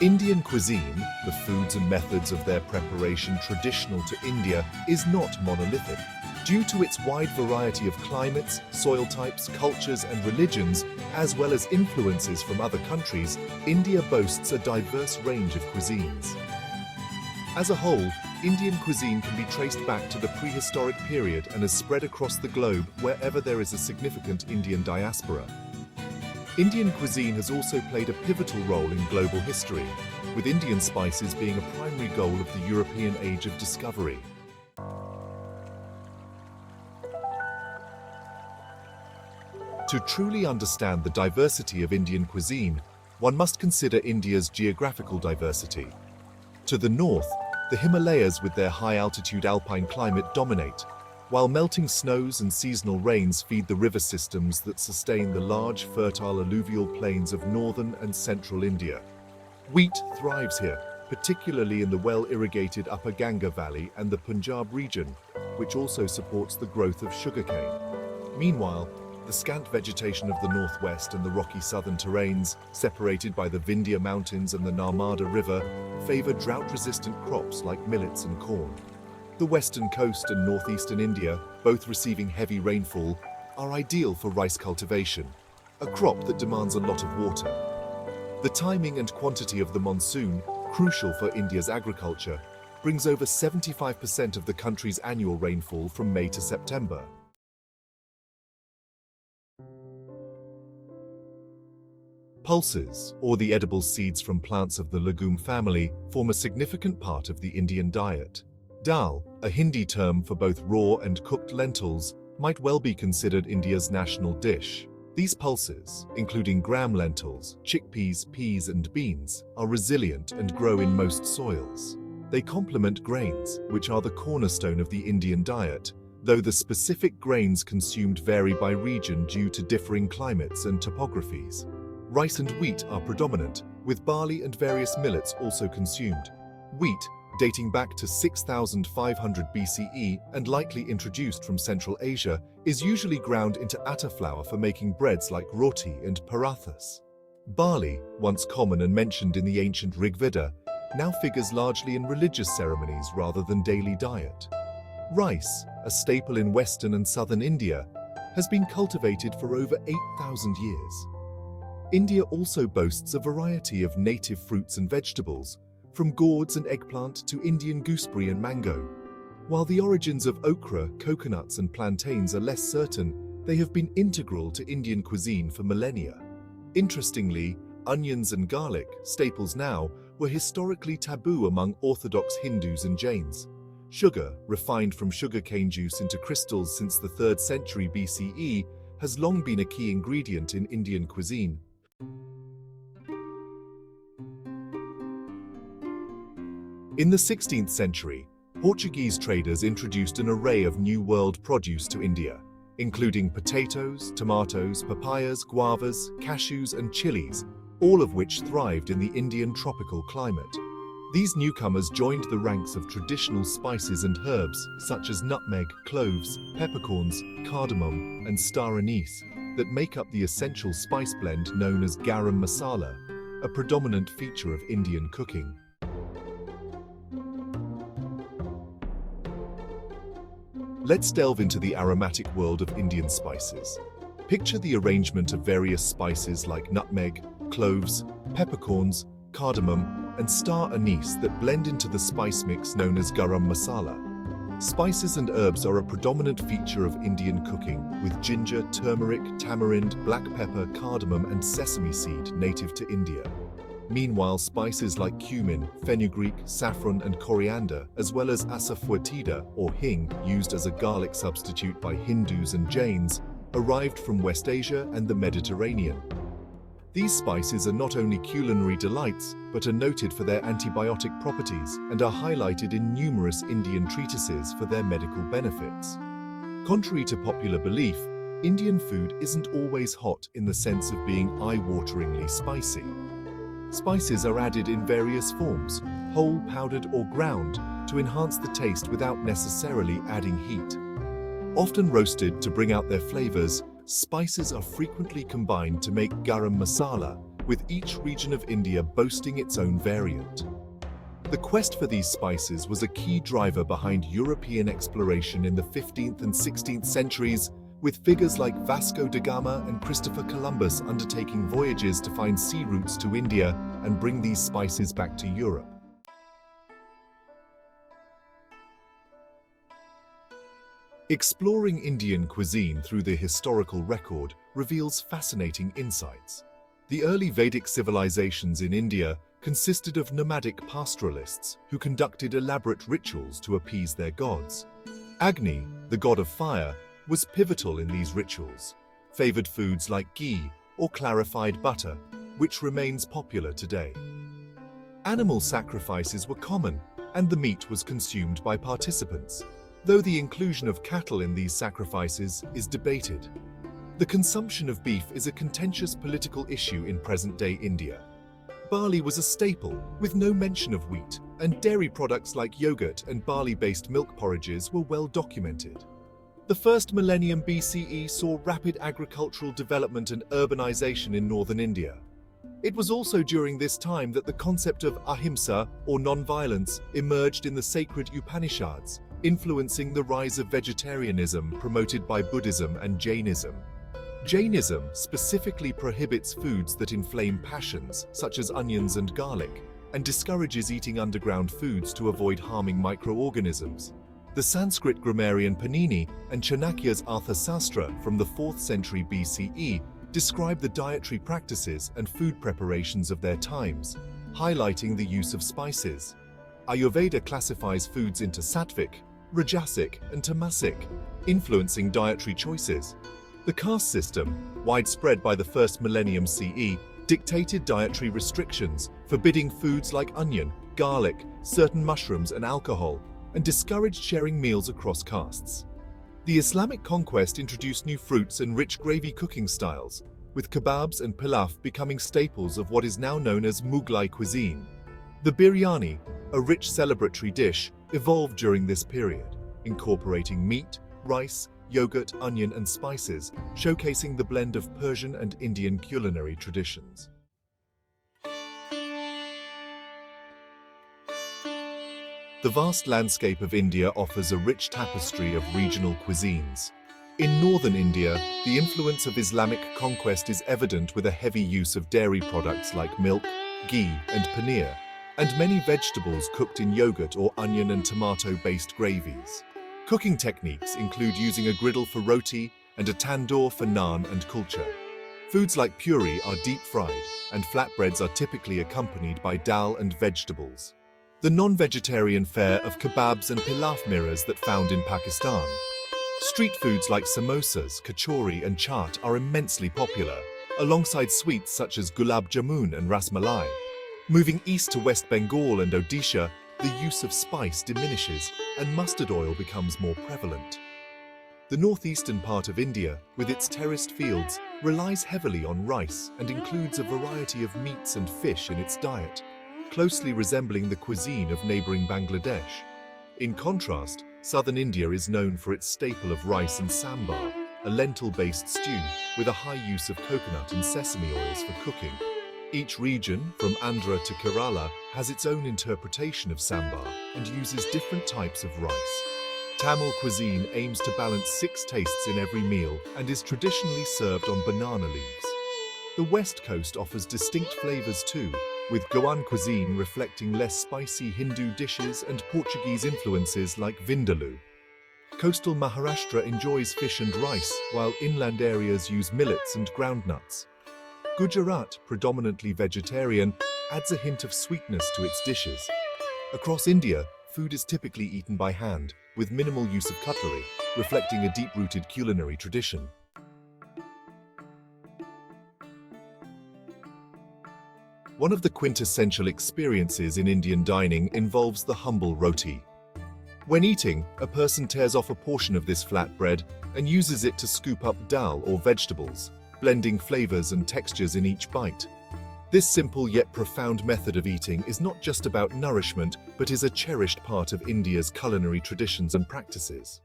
Indian cuisine, the foods and methods of their preparation traditional to India, is not monolithic. Due to its wide variety of climates, soil types, cultures and religions, as well as influences from other countries, India boasts a diverse range of cuisines. As a whole, Indian cuisine can be traced back to the prehistoric period and has spread across the globe wherever there is a significant Indian diaspora. Indian cuisine has also played a pivotal role in global history, with Indian spices being a primary goal of the European Age of Discovery. To truly understand the diversity of Indian cuisine, one must consider India's geographical diversity. To the north, the Himalayas with their high-altitude alpine climate dominate, while melting snows and seasonal rains feed the river systems that sustain the large, fertile alluvial plains of northern and central India. Wheat thrives here, particularly in the well-irrigated Upper Ganga Valley and the Punjab region, which also supports the growth of sugarcane. Meanwhile, the scant vegetation of the northwest and the rocky southern terrains, separated by the Vindhya Mountains and the Narmada River, favor drought-resistant crops like millets and corn. The western coast and northeastern India, both receiving heavy rainfall, are ideal for rice cultivation, a crop that demands a lot of water. The timing and quantity of the monsoon, crucial for India's agriculture, brings over 75% of the country's annual rainfall from May to September. Pulses, or the edible seeds from plants of the legume family, form a significant part of the Indian diet. Dal, a Hindi term for both raw and cooked lentils, might well be considered India's national dish. These pulses, including gram lentils, chickpeas, peas and beans, are resilient and grow in most soils. They complement grains, which are the cornerstone of the Indian diet, though the specific grains consumed vary by region due to differing climates and topographies. Rice and wheat are predominant, with barley and various millets also consumed. Wheat, dating back to 6,500 BCE and likely introduced from Central Asia, is usually ground into atta flour for making breads like roti and parathas. Barley, once common and mentioned in the ancient Rig Veda, now figures largely in religious ceremonies rather than daily diet. Rice, a staple in western and southern India, has been cultivated for over 8,000 years. India also boasts a variety of native fruits and vegetables, from gourds and eggplant to Indian gooseberry and mango. While the origins of okra, coconuts and plantains are less certain, they have been integral to Indian cuisine for millennia. Interestingly, onions and garlic, staples now, were historically taboo among Orthodox Hindus and Jains. Sugar, refined from sugarcane juice into crystals since the 3rd century BCE, has long been a key ingredient in Indian cuisine. In the 16th century, Portuguese traders introduced an array of New World produce to India, including potatoes, tomatoes, papayas, guavas, cashews and chilies, all of which thrived in the Indian tropical climate. These newcomers joined the ranks of traditional spices and herbs such as nutmeg, cloves, peppercorns, cardamom, and star anise that make up the essential spice blend known as garam masala, a predominant feature of Indian cooking. Let's delve into the aromatic world of Indian spices. Picture the arrangement of various spices like nutmeg, cloves, peppercorns, cardamom, and star anise that blend into the spice mix known as garam masala. Spices and herbs are a predominant feature of Indian cooking, with ginger, turmeric, tamarind, black pepper, cardamom, and sesame seed native to India. Meanwhile, spices like cumin, fenugreek, saffron, and coriander, as well as asafoetida or hing, used as a garlic substitute by Hindus and Jains, arrived from West Asia and the Mediterranean. These spices are not only culinary delights, but are noted for their antibiotic properties and are highlighted in numerous Indian treatises for their medical benefits. Contrary to popular belief, Indian food isn't always hot in the sense of being eye-wateringly spicy. Spices are added in various forms, whole, powdered, or ground, to enhance the taste without necessarily adding heat. Often roasted to bring out their flavors, spices are frequently combined to make garam masala, with each region of India boasting its own variant. The quest for these spices was a key driver behind European exploration in the 15th and 16th centuries, with figures like Vasco da Gama and Christopher Columbus undertaking voyages to find sea routes to India and bring these spices back to Europe. Exploring Indian cuisine through the historical record reveals fascinating insights. The early Vedic civilizations in India consisted of nomadic pastoralists who conducted elaborate rituals to appease their gods. Agni, the god of fire, was pivotal in these rituals, favored foods like ghee or clarified butter, which remains popular today. Animal sacrifices were common, and the meat was consumed by participants, though the inclusion of cattle in these sacrifices is debated. The consumption of beef is a contentious political issue in present-day India. Barley was a staple, with no mention of wheat, and dairy products like yogurt and barley-based milk porridges were well documented. The first millennium BCE saw rapid agricultural development and urbanization in northern India. It was also during this time that the concept of ahimsa, or non-violence, emerged in the sacred Upanishads, influencing the rise of vegetarianism promoted by Buddhism and Jainism. Jainism specifically prohibits foods that inflame passions, such as onions and garlic, and discourages eating underground foods to avoid harming microorganisms. The Sanskrit grammarian Panini and Chanakya's Arthasastra from the 4th century BCE describe the dietary practices and food preparations of their times, highlighting the use of spices. Ayurveda classifies foods into sattvic, rajasic, and tamasic, influencing dietary choices. The caste system, widespread by the first millennium CE, dictated dietary restrictions, forbidding foods like onion, garlic, certain mushrooms, and alcohol, and discouraged sharing meals across castes. The Islamic conquest introduced new fruits and rich gravy cooking styles, with kebabs and pilaf becoming staples of what is now known as Mughlai cuisine. The biryani, a rich celebratory dish, evolved during this period, incorporating meat, rice, yogurt, onion, and spices, showcasing the blend of Persian and Indian culinary traditions. The vast landscape of India offers a rich tapestry of regional cuisines. In northern India, the influence of Islamic conquest is evident with a heavy use of dairy products like milk, ghee, and paneer, and many vegetables cooked in yogurt or onion and tomato-based gravies. Cooking techniques include using a griddle for roti and a tandoor for naan and kulcha. Foods like puri are deep-fried, and flatbreads are typically accompanied by dal and vegetables. The non-vegetarian fare of kebabs and pilaf mirrors that found in Pakistan. Street foods like samosas, kachori, and chaat are immensely popular, alongside sweets such as gulab jamun and rasmalai. Moving east to West Bengal and Odisha, the use of spice diminishes and mustard oil becomes more prevalent. The northeastern part of India, with its terraced fields, relies heavily on rice and includes a variety of meats and fish in its diet, closely resembling the cuisine of neighboring Bangladesh. In contrast, southern India is known for its staple of rice and sambar, a lentil-based stew with a high use of coconut and sesame oils for cooking. Each region, from Andhra to Kerala, has its own interpretation of sambar and uses different types of rice. Tamil cuisine aims to balance 6 tastes in every meal and is traditionally served on banana leaves. The West Coast offers distinct flavors too, with Goan cuisine reflecting less spicy Hindu dishes and Portuguese influences like vindaloo. Coastal Maharashtra enjoys fish and rice, while inland areas use millets and groundnuts. Gujarat, predominantly vegetarian, adds a hint of sweetness to its dishes. Across India, food is typically eaten by hand, with minimal use of cutlery, reflecting a deep-rooted culinary tradition. One of the quintessential experiences in Indian dining involves the humble roti. When eating, a person tears off a portion of this flatbread and uses it to scoop up dal or vegetables, blending flavors and textures in each bite. This simple yet profound method of eating is not just about nourishment, but is a cherished part of India's culinary traditions and practices.